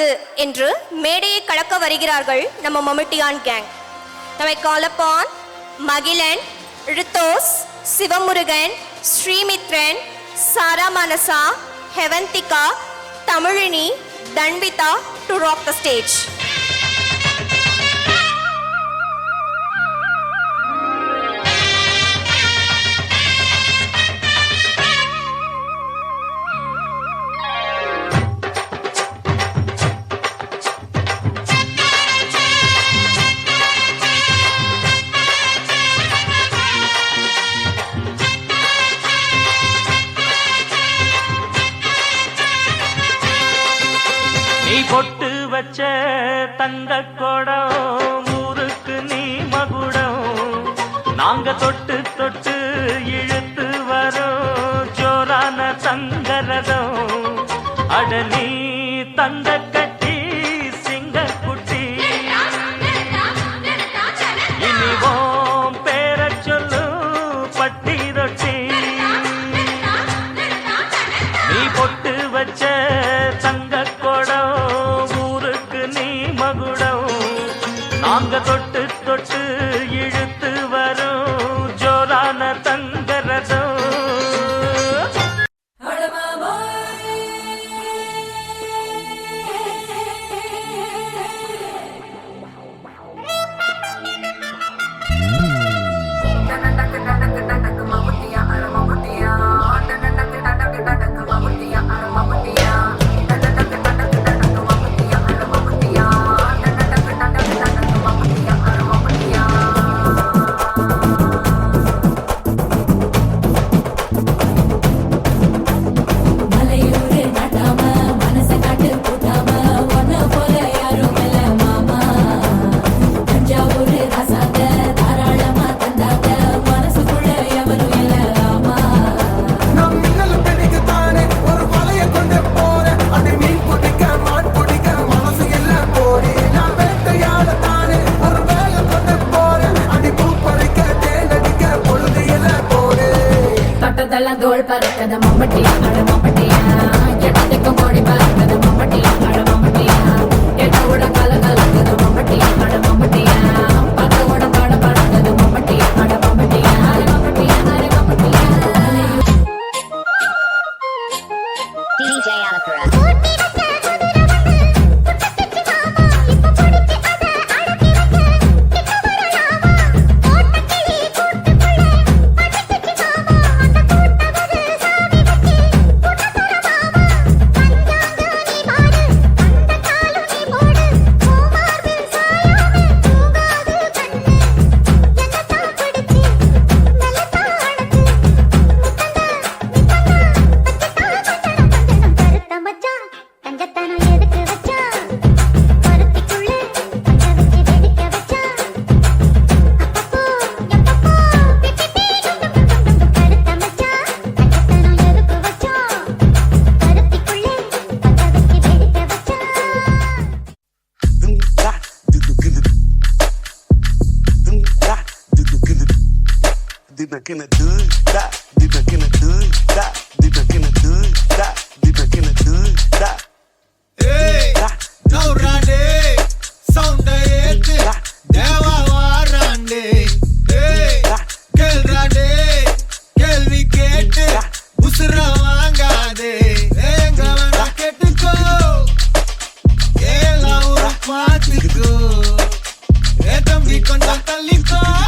வருகிறது என்று மேடையை கடக்க வருகிறார்கள் நம்ம மம்முட்டியான் கேங். நம்மை கால் அப்பான் மகிழன், ரித்தோஸ், சிவமுருகன், ஸ்ரீமித்ரன், சாரா மனசா, ஹெவந்திகா, Tamilini, தன்விதா to rock the stage. பொட்டு வச்ச தங்க கொடம் ஊருக்கு நீ மகுடம், நாங்க தொட்டு தொட்டு இழுத்து வரோம் ஜோரான தங்கரதம். அட நீ தங்க கட்டி சிங்க குட்டி, இனிவோம் பேர சொல்லு பட்டி ரொட்டி. நீ பொட்டு வச்ச தங்க கொடம் ஊருக்கு நீ மகுடம், நாங்க தொட்டு தொட்டு இழுத்து வரும் ஜோரான தங்கரதம். தோள் பறக்கத மம்பட்டியா அட மம்பட்டியா, எட்டத்துக்கும் கோடி பறக்கத மம்பட்டியா அட மம்பட்டியா, எட்டோட கல கலக்கத மம்பட்டியா அட மம்பட்டியா, பத்தோட பட பறக்கத மம்பட்டியா அட மம்பட்டியா அட மம்பட்டியா அட மம்பட்டியா. DJ Alakara. Gonna do that, gonna do that, gonna do that, gonna do that. Hey, no rande, sound ayete, deva warande. Hey, kel rande, kelvi kete, usra wangade. Enga wana ketuko, ela uru patiko, etam vi konda taliko.